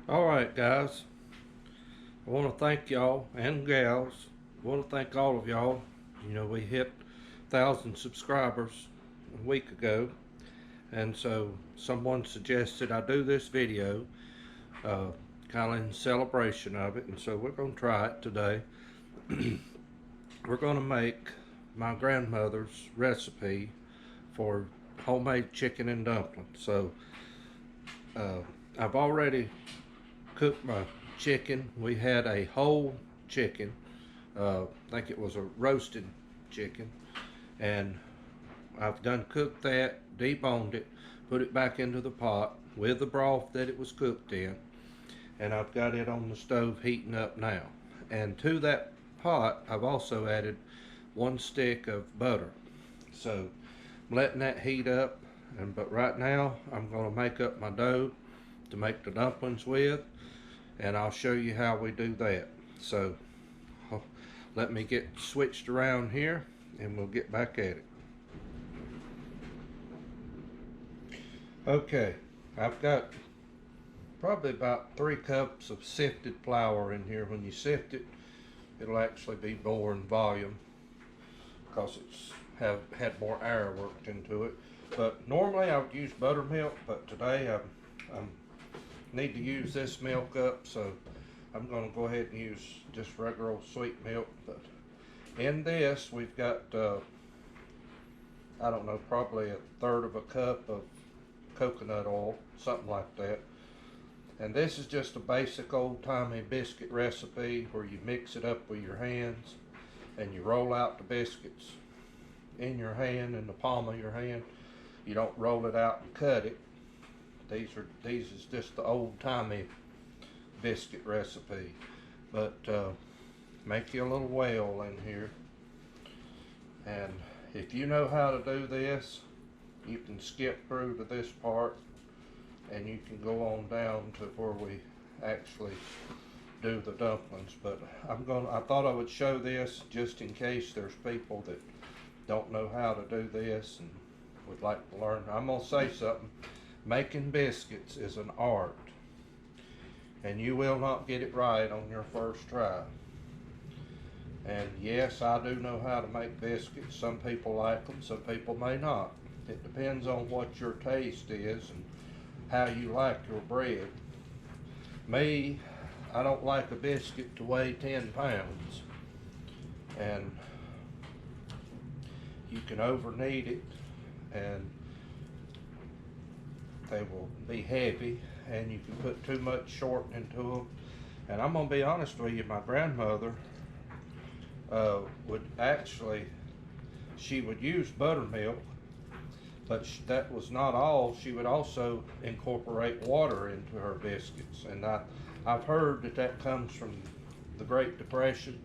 Alright guys, I want to thank y'all and gals. I want to thank all of y'all. We hit 1,000 subscribers a week ago, and so someone suggested I do this video uh, kind of in celebration of it, and so we're going to try it today. We're going to make my grandmother's recipe for homemade chicken and dumplings. So uh, I've already cooked my chicken. We had a whole chicken. I think it was a roasted chicken, and I've done cooked that, deboned it, put it back into the pot with the broth that it was cooked in, and I've got it on the stove heating up now. And to that pot, I've also added 1 stick of butter. So I'm letting that heat up, but right now I'm going to make up my dough to make the dumplings with, and I'll show you how we do that. So let me get switched around here and we'll get back at it. Okay, I've got probably about 3 cups of sifted flour in here. When you sift it, it'll actually be more in volume because it's had more air worked into it. But normally I would use buttermilk, but today I need to use this milk up, so I'm going to go ahead and use just regular old sweet milk. But in this we've got I don't know, probably 1/3 of a cup of coconut oil, something like that. And this is just a basic old-timey biscuit recipe where you mix it up with your hands and you roll out the biscuits in your hand, in the palm of your hand. You don't roll it out and cut it. These is just the old-timey biscuit recipe. But make you a little well in here, and if you know how to do this, you can skip through to this part and you can go on down to where we actually do the dumplings. But I thought I would show this just in case there's people that don't know how to do this and would like to learn. I'm gonna say something. Making biscuits is an art, and you will not get it right on your first try. And yes, I do know how to make biscuits. Some people like them, some people may not. It depends on what your taste is and how you like your bread. Me, I don't like a biscuit to weigh 10 pounds. And you can over knead it and they will be heavy, and you can put too much shortening to them. And I'm gonna be honest with you, my grandmother would actually, she would use buttermilk, but that was not all. She would also incorporate water into her biscuits, and I've heard that comes from the Great Depression,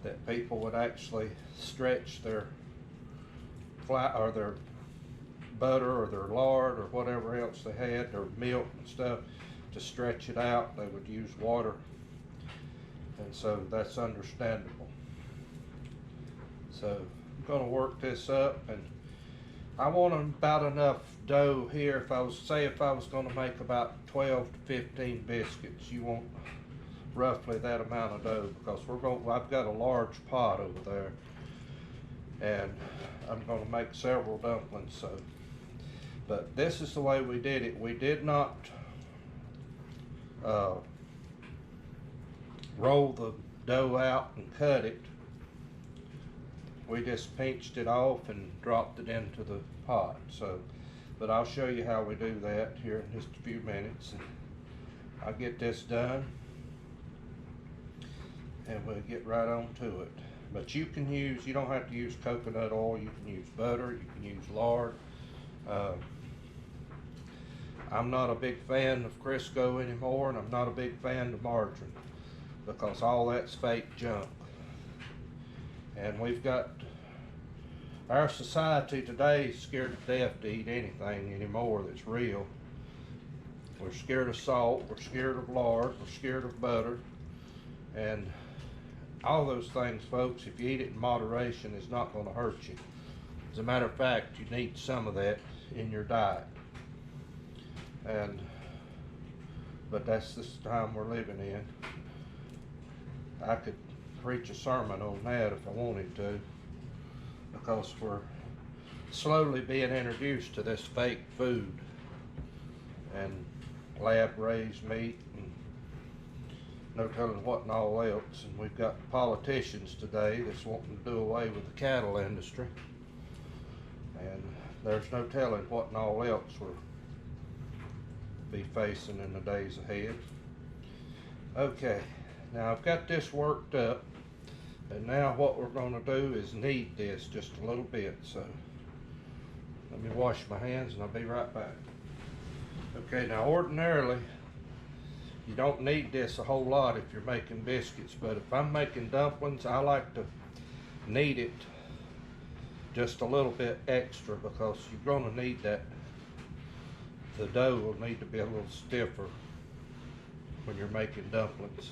that people would actually stretch their flour or their butter or their lard or whatever else they had, their milk and stuff, to stretch it out. They would use water, and so that's understandable. So I'm going to work this up, and I want about enough dough here. If I was going to make about 12 to 15 biscuits, you want roughly that amount of dough, because I've got a large pot over there, and I'm going to make several dumplings. So, but this is the way we did it. We did not roll the dough out and cut it. We just pinched it off and dropped it into the pot. So, but I'll show you how we do that here in just a few minutes, and I'll get this done and we'll get right on to it. But you don't have to use coconut oil. You can use butter, you can use lard. I'm not a big fan of Crisco anymore, and I'm not a big fan of margarine, because all that's fake junk. And we've got, our society today is scared to death to eat anything anymore that's real. We're scared of salt, we're scared of lard, we're scared of butter, and all those things, folks, if you eat it in moderation, is not going to hurt you. As a matter of fact, you need some of that in your diet. And but that's this time we're living in. I could preach a sermon on that if I wanted to, because we're slowly being introduced to this fake food and lab raised meat and no telling what and all else. And we've got politicians today that's wanting to do away with the cattle industry, and there's no telling what and all else we'll be facing in the days ahead. Okay, now I've got this worked up, and now what we're going to do is knead this just a little bit. So let me wash my hands and I'll be right back. Okay, now ordinarily you don't need this a whole lot if you're making biscuits, but if I'm making dumplings, I like to knead it just a little bit extra, because you're going to need that. The dough will need to be a little stiffer when you're making dumplings.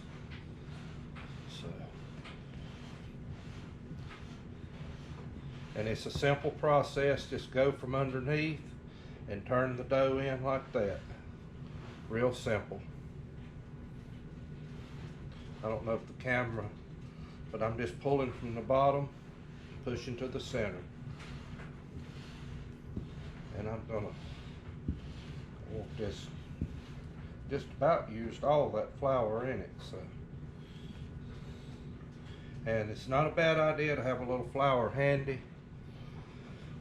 So, and it's a simple process. Just go from underneath and turn the dough in like that. Real simple. I don't know if the camera, but I'm just pulling from the bottom, pushing to the center. And I want this just about used all that flour in it. So, and it's not a bad idea to have a little flour handy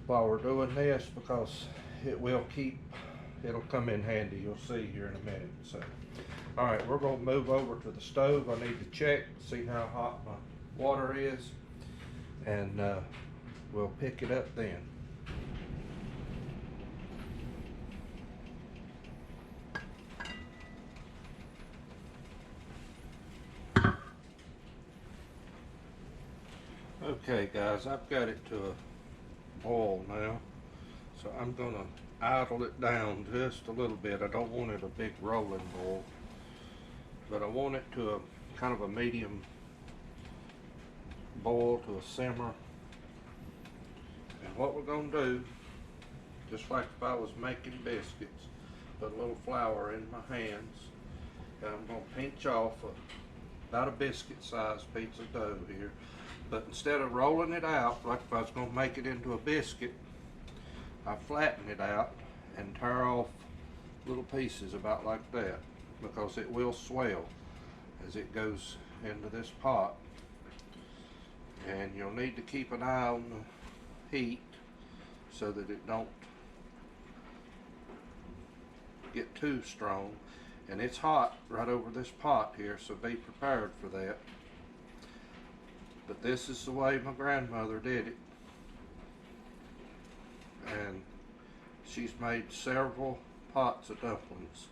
while we're doing this, because it'll come in handy. You'll see here in a minute. So, all right, we're going to move over to the stove. I need to check, see how hot my water is, and we'll pick it up then. Okay guys, I've got it to a boil now, so I'm going to idle it down just a little bit. I don't want it a big rolling boil, but I want it to a kind of a medium boil to a simmer. And what we're going to do, just like if I was making biscuits, put a little flour in my hands, and I'm going to pinch off about a biscuit sized piece of dough here. But instead of rolling it out, like if I was going to make it into a biscuit, I flatten it out and tear off little pieces about like that, because it will swell as it goes into this pot. And you'll need to keep an eye on the heat so that it don't get too strong. And it's hot right over this pot here, so be prepared for that. But this is the way my grandmother did it, and she's made several pots of dumplings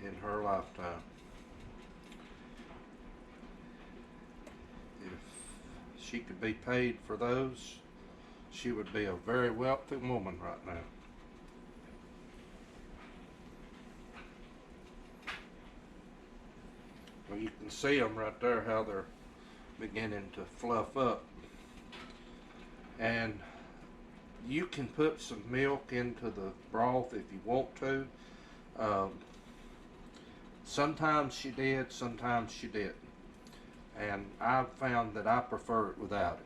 in her lifetime. If she could be paid for those, she would be a very wealthy woman right now. Well, you can see them right there, how they're beginning to fluff up. And you can put some milk into the broth if you want to. Sometimes she did, sometimes she didn't. And I've found that I prefer it without it.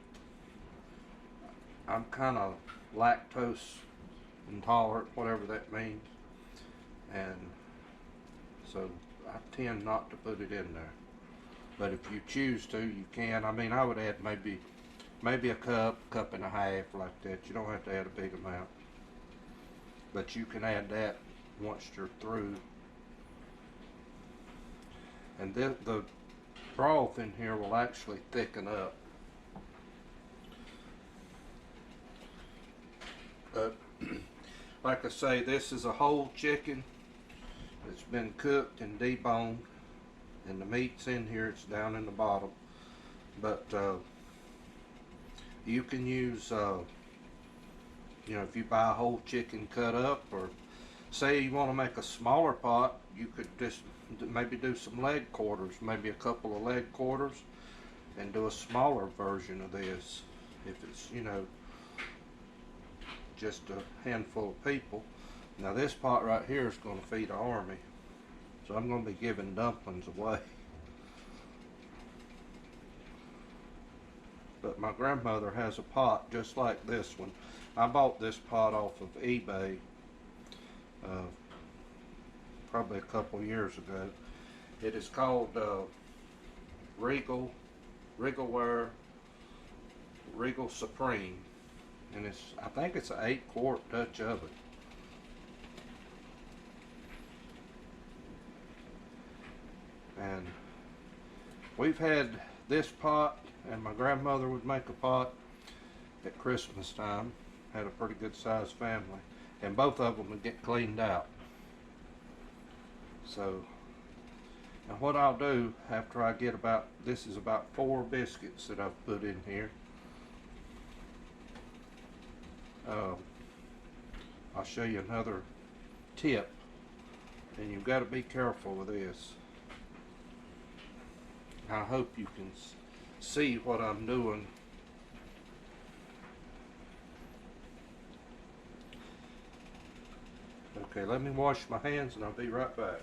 I'm kind of lactose intolerant, whatever that means. And so I tend not to put it in there. But if you choose to, you can. I mean, I would add maybe a cup and a half like that. You don't have to add a big amount. But you can add that once you're through. And then the broth in here will actually thicken up. But like I say, this is a whole chicken. It's been cooked and deboned. And the meat's in here, it's down in the bottom. But you can use, you know, if you buy a whole chicken cut up, or say you want to make a smaller pot, you could just maybe do some leg quarters, maybe a couple of leg quarters, and do a smaller version of this. If it's, you know, just a handful of people. Now this pot right here is going to feed an army. So I'm going to be giving dumplings away. But my grandmother has a pot just like this one. I bought this pot off of eBay probably a couple years ago. It is called Regalware Regal Supreme, and I think it's an 8-quart Dutch oven. And we've had this pot, and my grandmother would make a pot at Christmas time. Had a pretty good sized family, and both of them would get cleaned out. So, and what I'll do after I get this is about 4 biscuits that I've put in here. I'll show you another tip, and you've got to be careful with this. I hope you can see what I'm doing. Okay, let me wash my hands and I'll be right back.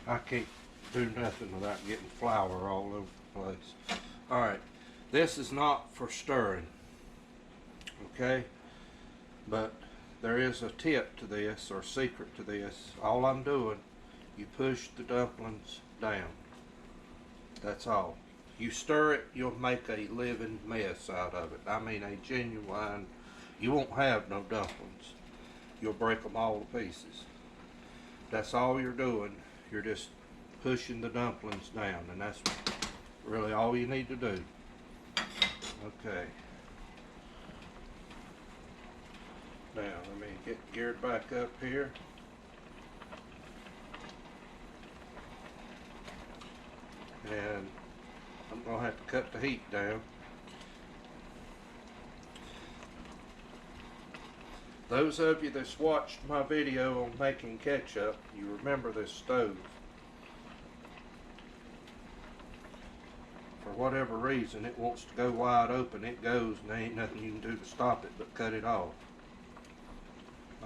I can't do nothing without getting flour all over the place. Alright, this is not for stirring, okay? But there is a tip to this, or secret to this. All I'm doing, you push the dumplings down. That's all. You stir it, you'll make a living mess out of it. I mean a genuine, you won't have no dumplings. You'll break them all to pieces. That's all you're doing. You're just pushing the dumplings down, and that's really all you need to do. Okay. Now, let me get geared back up here. And I'm going to have to cut the heat down. Those of you that's watched my video on making ketchup, you remember this stove. For whatever reason, it wants to go wide open. It goes, and there ain't nothing you can do to stop it but cut it off.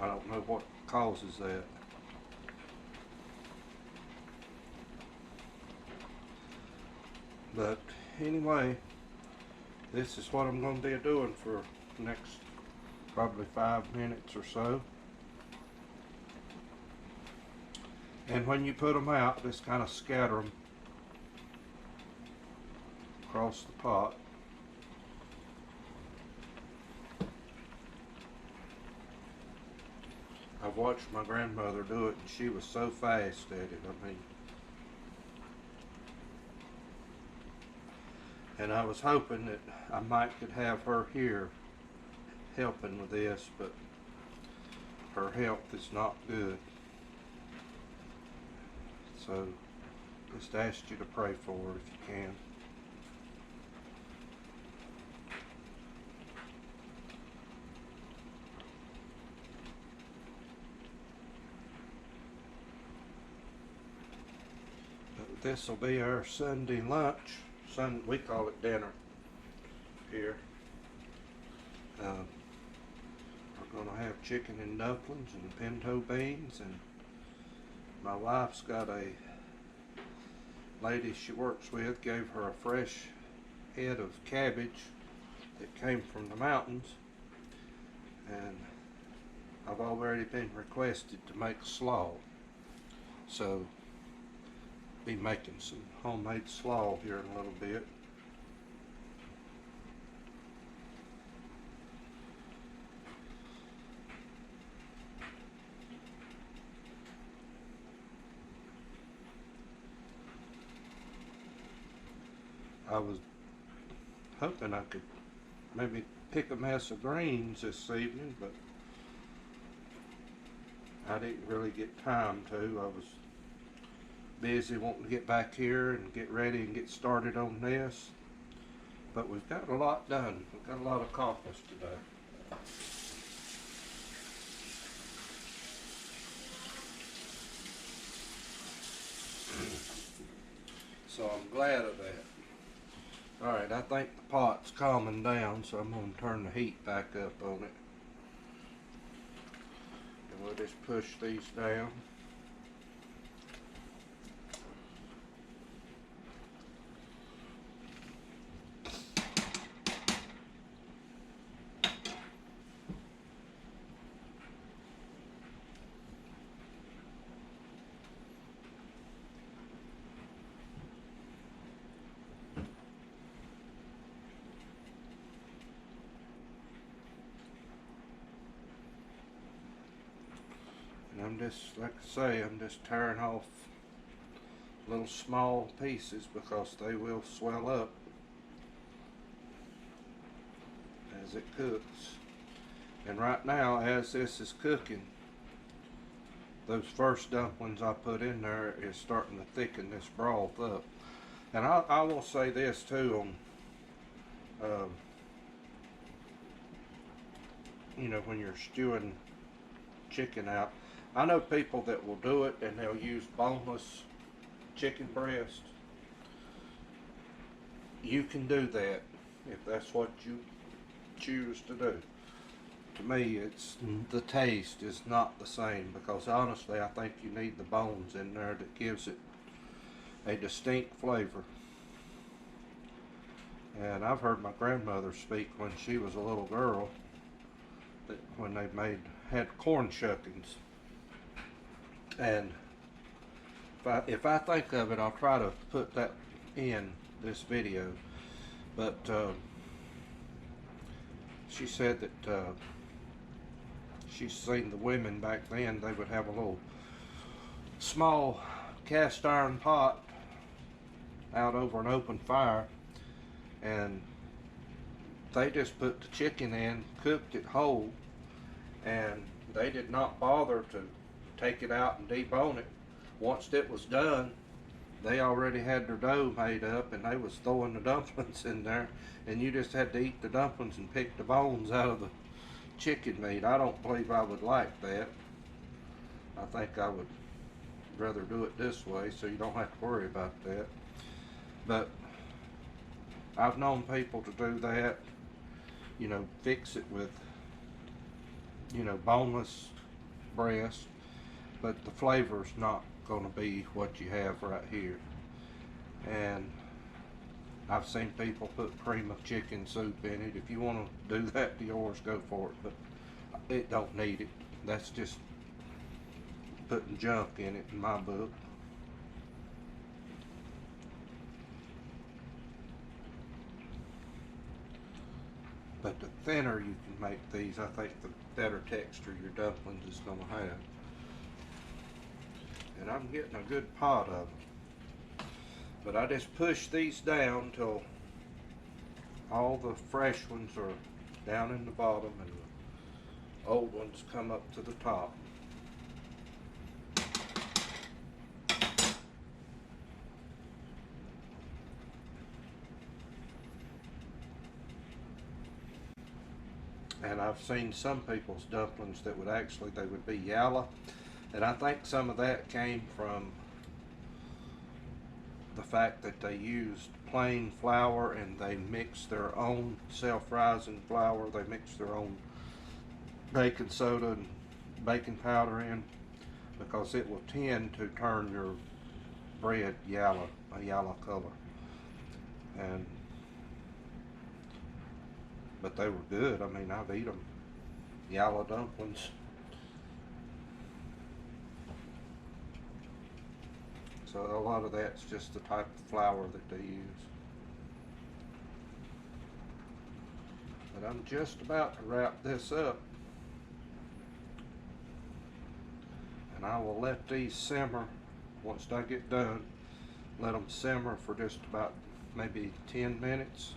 I don't know what causes that. But anyway, this is what I'm going to be doing for the next probably 5 minutes or so. And when you put them out, just kind of scatter them across the pot. I've watched my grandmother do it, and she was so fast at it. I mean, and I was hoping that I might could have her here helping with this, but her health is not good. So just ask you to pray for her if you can. But this will be our Sunday lunch. We call it dinner here. We're going to have chicken and dumplings and pinto beans, and my wife's got a lady she works with gave her a fresh head of cabbage that came from the mountains, and I've already been requested to make slaw, so be making some homemade slaw here in a little bit. I was hoping I could maybe pick a mess of greens this evening, but I didn't really get time to. I was busy wanting to get back here and get ready and get started on this. But we've got a lot done. We've got a lot accomplished today. So I'm glad of that. Alright, I think the pot's calming down, so I'm going to turn the heat back up on it. And we'll just push these down. And I'm just, like I say, I'm just tearing off little small pieces because they will swell up as it cooks. And right now, as this is cooking, those first dumplings I put in there is starting to thicken this broth up. And I will say this too on, you know, when you're stewing chicken out, I know people that will do it and they'll use boneless chicken breast. You can do that if that's what you choose to do. To me, it's the taste is not the same, because honestly I think you need the bones in there that gives it a distinct flavor. And I've heard my grandmother speak when she was a little girl, that when they had corn shuckings. And if I think of it, I'll try to put that in this video. But she said that she's seen the women back then, they would have a little small cast iron pot out over an open fire, and they just put the chicken in, cooked it whole, and they did not bother to take it out and debone it. Once it was done, they already had their dough made up and they was throwing the dumplings in there, and you just had to eat the dumplings and pick the bones out of the chicken meat. I don't believe I would like that. I think I would rather do it this way so you don't have to worry about that. But I've known people to do that, you know, fix it with, you know, boneless breast, but the flavor's not going to be what you have right here. And I've seen people put cream of chicken soup in it. If you want to do that to yours, go for it, but it don't need it. That's just putting junk in it in my book. But the thinner you can make these, I think the better texture your dumplings is going to have. And I'm getting a good pot of them. But I just push these down till all the fresh ones are down in the bottom and the old ones come up to the top. And I've seen some people's dumplings that would actually, they would be yellow. And I think some of that came from the fact that they used plain flour and they mixed their own self-rising flour. They mixed their own baking soda and baking powder in, because it will tend to turn your bread yellow, a yellow color. And but they were good. I mean, I've eaten them, yellow dumplings. So a lot of that's just the type of flour that they use. But I'm just about to wrap this up, and I will let these simmer. Once I get done, let them simmer for just about maybe 10 minutes.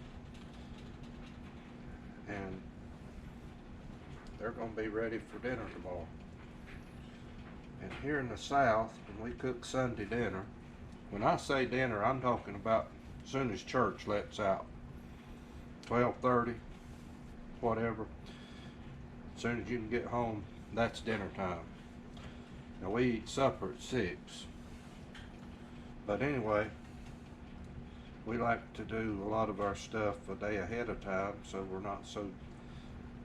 And they're going to be ready for dinner tomorrow. And here in the South, when we cook Sunday dinner, when I say dinner, I'm talking about as soon as church lets out, 12:30, whatever. As soon as you can get home, that's dinner time. Now we eat supper at 6. But anyway, we like to do a lot of our stuff a day ahead of time, so we're not so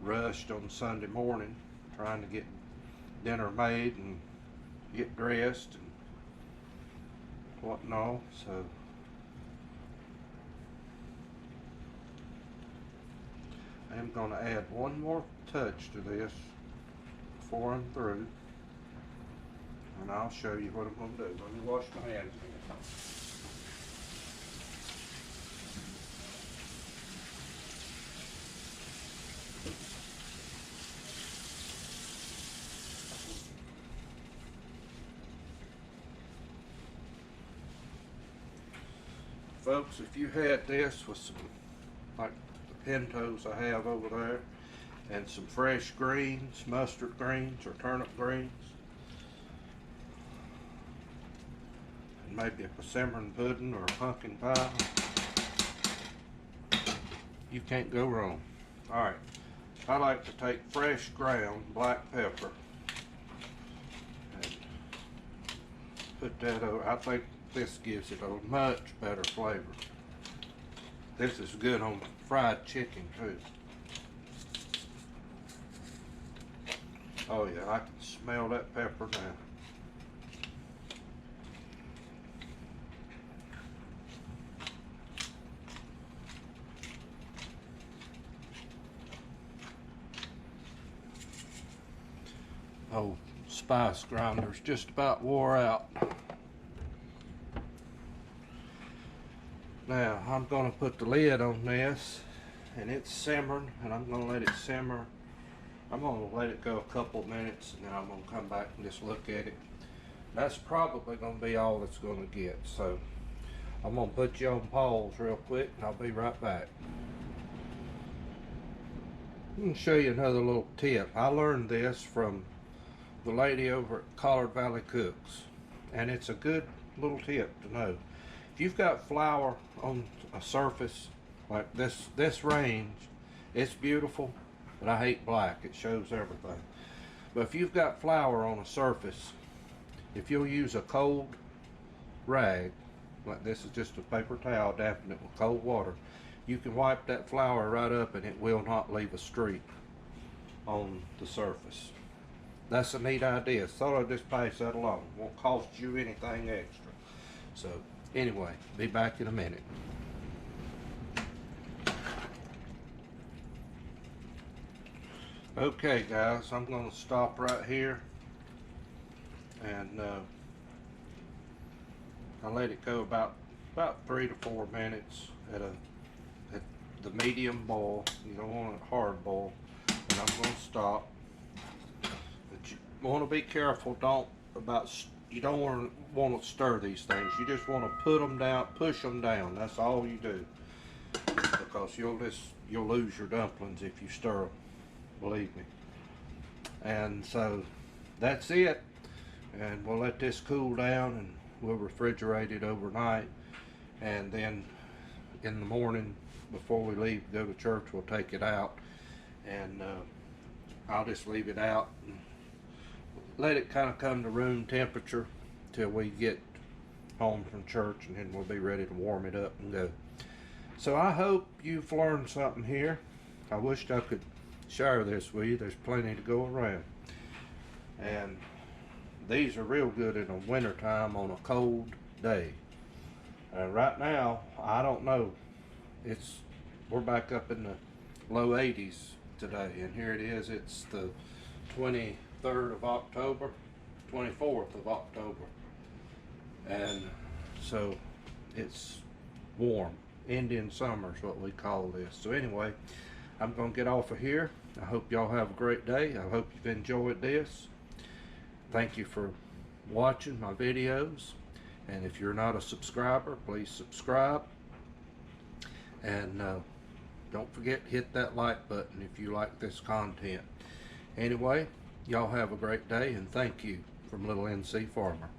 rushed on Sunday morning trying to get dinner made and get dressed and whatnot. So I am going to add one more touch to this before I'm through, and I'll show you what I'm going to do. Let me wash my hands again. Folks, if you had this with some, like the pintos I have over there, and some fresh greens, mustard greens or turnip greens, and maybe a persimmon pudding or a pumpkin pie, you can't go wrong. Alright, I like to take fresh ground black pepper and put that over. I think this gives it a much better flavor. This is good on fried chicken too. Oh yeah, I can smell that pepper now. Oh, spice grinder's just about wore out. Now I'm going to put the lid on this, and it's simmering, and I'm going to let it simmer. I'm going to let it go a couple minutes, and then I'm going to come back and just look at it. That's probably going to be all it's going to get. So I'm going to put you on pause real quick, and I'll be right back. I'm going to show you another little tip. I learned this from the lady over at Collard Valley Cooks, and it's a good little tip to know. If you've got flour on a surface like this range, it's beautiful, but I hate black. It shows everything. But if you've got flour on a surface, if you'll use a cold rag, like this is just a paper towel, dampen it with cold water, you can wipe that flour right up and it will not leave a streak on the surface. That's a neat idea. Thought I'd just pass that along. Won't cost you anything extra. So anyway, be back in a minute. Okay guys, I'm going to stop right here, and I'll let it go about 3 to 4 minutes at the medium boil. You don't want it hard boil, and I'm going to stop. But you want to be careful. You don't want to stir these things. You just want to put them down, push them down. That's all you do, because you'll lose your dumplings if you stir them. Believe me. And so that's it, and we'll let this cool down, and we'll refrigerate it overnight, and then in the morning before we leave to go to church, we'll take it out, and I'll just leave it out and let it kind of come to room temperature till we get home from church, and then we'll be ready to warm it up and go. So I hope you've learned something here. I wished I could share this with you. There's plenty to go around, and these are real good in the winter time on a cold day. Right now, I don't know, we're back up in the low 80s today, and here it is. It's the 23rd of October, 24th of October, and so it's warm. Indian summer is what we call this. So anyway, I'm going to get off of here. I hope y'all have a great day. I hope you've enjoyed this. Thank you for watching my videos. And if you're not a subscriber, please subscribe. And don't forget, hit that like button if you like this content. Anyway, y'all have a great day, and thank you from Little NC Farmer.